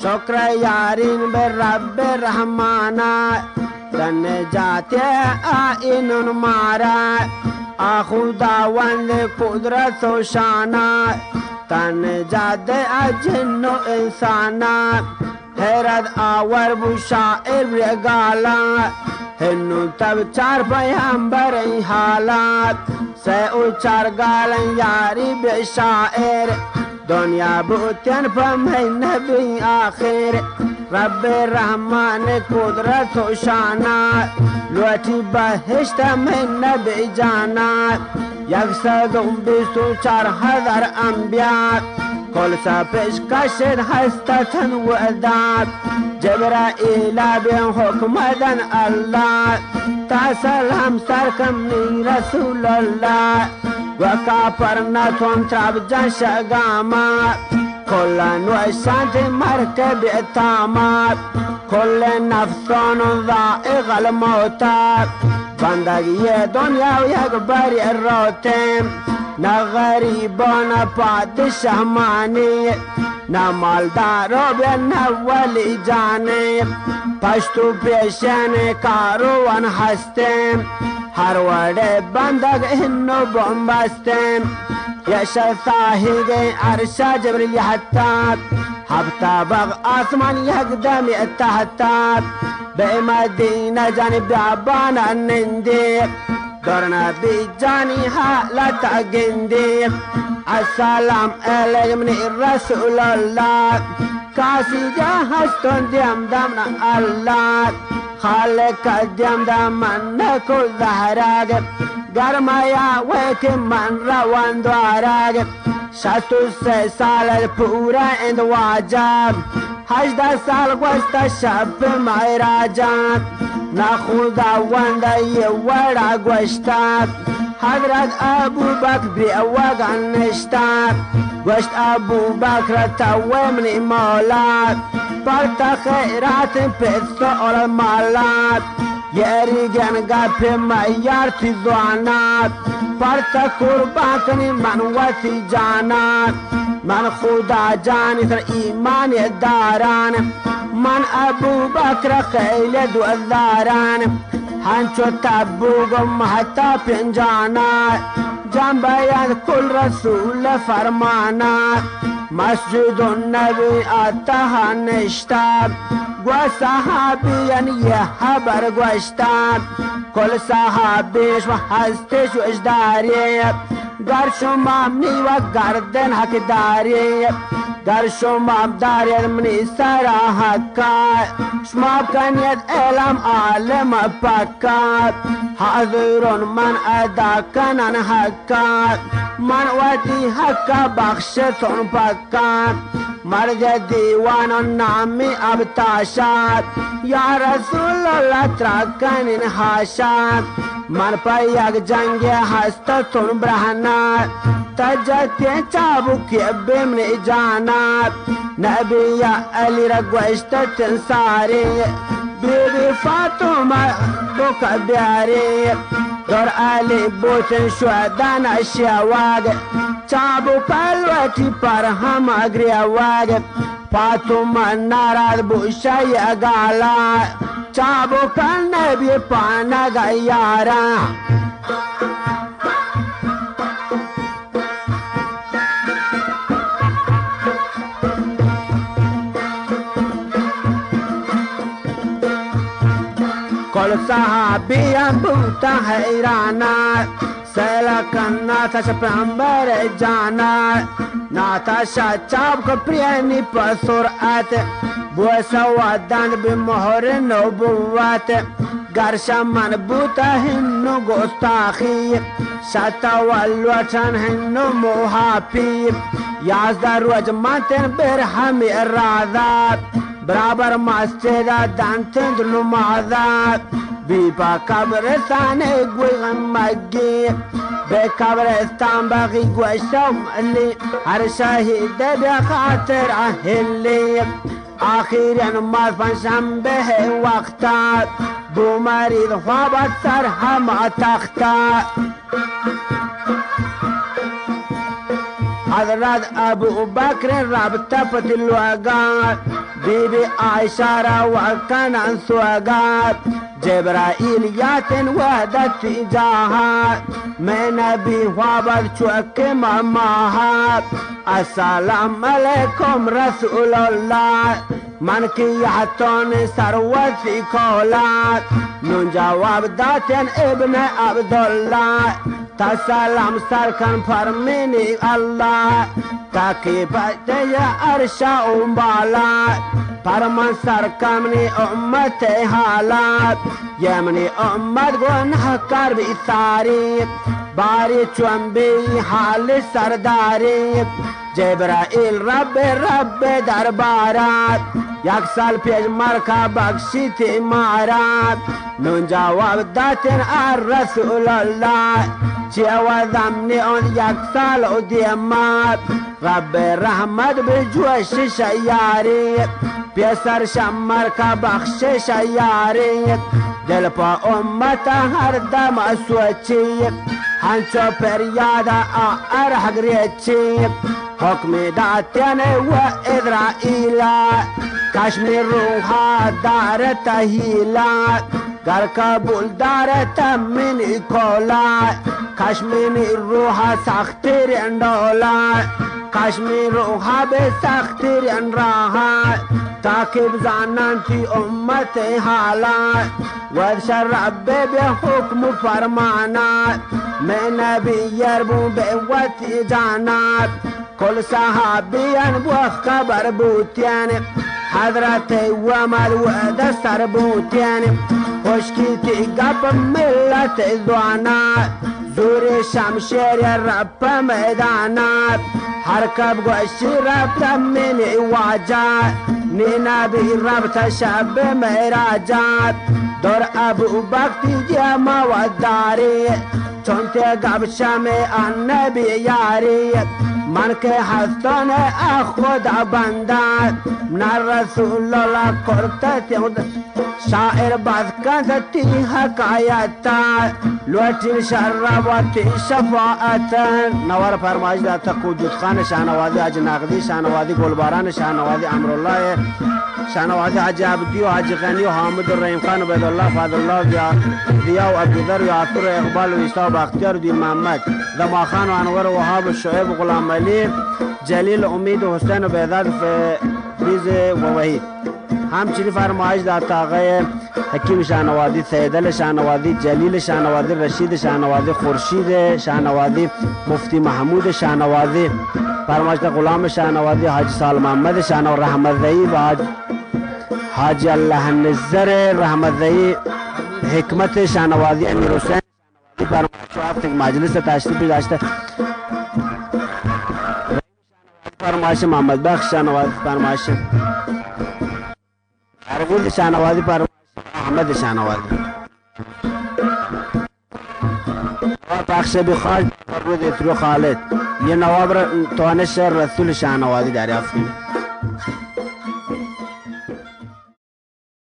شکر یارین به رب رحمانا دن جاتے آئین مارا خداوند قدرت و شانا تن جاتے جن و انسانا حیرت آور بو شاعر رگالا ہنو تب چار پیامبر حالات سے او چار گالن یاری بے شاعر دنیا بوتین پا میں نبی آخر رب رحمان قدرت و شانا لوٹی بہشت میں نبی جانا 124,000 انبیاء کل سا پیشکشت هستتن وعدات جبرائیل بین حکمدن اللہ تا سلام سرکمنی رسول اللہ وکا پرنتون تراب جان شگامات كل نوشات مركب الطامات كل نفس ذائق الموت بندقية دنيا ويكبر الروتين نغريبون بعد الشهماني نمال دارو بنول جانب پشتو پیشن کاروان هستیم هر وڑے بندگ انو بومبستیم یش صاحب عرش جبریل حتاب هفتا بغ آسمان يقدم التحتاب بمدينة جانب عبان الننديق دورنا بجاني حالة جنديق السلام عليك من الرسول الله كاسي جهزتون ديم دمنا الله خالق ديم دمنا كل ظهراك گرما یا ویک من روان دوارگ 63 سال پورا اند واجب 18 سال گوشت شب معراجات نا خداوند یه وڑا گوشتاد حضرت ابو بکر بی وگن نشتاد گوشت ابو بکر توی من مولاد پرت خیرات پیسو اور مالات یریگن گپ معیار تی زوانات پرت قربان کنی من وسی جانات من خدا جانی سر ایمان داران من ابو بکر خیل دوزاران هنچو تبوگ محتا پنجانات جنبیان کل رسول فرمانات مسجد النبی آتها نشتاب گو صحابیان یه حبر گوشتاب کل صحابیش و هستش و اجداری گر شما و گردن حق داری گر شما دارید منی سرا حقا شما کنید علم عالم پکات حاضرون من ادا کنن حقات من ودی حقا بخشتون پکات مرد دیوان نامی ابتاشات یا رسول اللہ ترکنین حاشات من پا یک جنگ هستتون برهنات تجت چابوکی بمن جانات نبی یا علی را گوشتتن ساری بیبی فاطمه بوکا بیاری دور علی بوتن شهدان اشیاواگ چابو پلوتی پر هم اگریاواگ فاطمه نارد بوشای اگالا چابو کل نبی پانگ یارا کل صحابیان بوتا حیرانات سلکن ناتا شپنبر جانات ناتا شچاب کپریانی پر سرعت بوسا ودان بمهر نبوت گرشا من بوتا هنو گستاخی شتا والوطن هنو محافی 11 روز مانتن برهمی ارادات برابر مسجد دانتن نمازات بیپا قبرستان گویغن مگی به قبرستان باقی گوشم علی هر شهید به خاطر اهلی آخیرا نماز پنجشنبه وقتات بو مرید خوابت سر همه تختات حضرت ابو بكر رابطه الوقات بيبي عائشة وكان سوقات جبرائيل ياتن وهدت في جاهات من نبي وابد شوك ماماها السلام عليكم رسول الله من كي يحطون ثروت في كولات من جواب داتن ابن عبد الله تسلم سركن فرميني الله تاكي باتي ارشا بالا فرمان سركمني امتي حالات يمني امت گناه کر بی تاریخ باری چنبی حال سرداری جبرائیل رب دربارات یک سال پیش مرکا بخشیت امارات نون جواب داتن رسول الله چی وضمنی اون یک سال و دیمات رب رحمت بجوش شیاری پیسر شمر کا بخشش یاری دل پا امت هر دم سوچی هنچو پریاد حق ریچی حکم داتن و ادرائیل کشمیر روحا دار تهیلا گر کابل دار تمین کولا کشمیر روحا سختیر اندولا کشمیر روحا به سختیر انراها تاکہ بزانن کی امت حالات ودشر رب به حکم فرمانا میں نبی یربو به وط جانات کل صحابیان و خبر بوتیان حضرت ومد و دستر بوتیان خشکی تیگب ملت دوانات زور شمشیر رب میدانات حرکب گوشی رب من واجات نبی رب تشب میراجات دور ابو بکتی جمع و داری چون تیگب شمع النبی یاری من که هستان خود بندات من رسول الله کرتت شاعر باز کندتی حکایتا لوٹی شربتی شفاعتا نوار فرمایش داتا قدود خان شاهنوازی حاج نقدی شاهنوازی گلباران شاهنوازی امرالله شاهنوازی حاج عبدی و حاج غنی و حامد الرحیم خان و بیدالله فضلالله ضیا و عبدالله و عطر و اقبال و عیسی و بختیار و دین محمد زما خان و انور و وهاب و شعیب و غلام علی جلیل امید و حسین و بیداد فریز و وحید همچنین فرمایش داتا آقای حکیم شاهنوازی سیدل شاهنوازی جلیل شاهنوازی رشید شاهنوازی خورشید شاهنوازی مفتی محمود شاهنوازی فرمایش غلام شاهنوازی حاج سال محمد شاهنوازی رحمت زئی و حاج الله نظر رحمت زئی حکمت شاهنوازی امیر حسین فرمایش مجلس تشریف داشته فرمایش محمد بخش شاهنوازی فرمایش ارغول شاهنوازی فرمایش محمد شاهنوازی بخش بخاج فرود اترو خالد یہ نواب توانش رسول شاهنوازی دریافت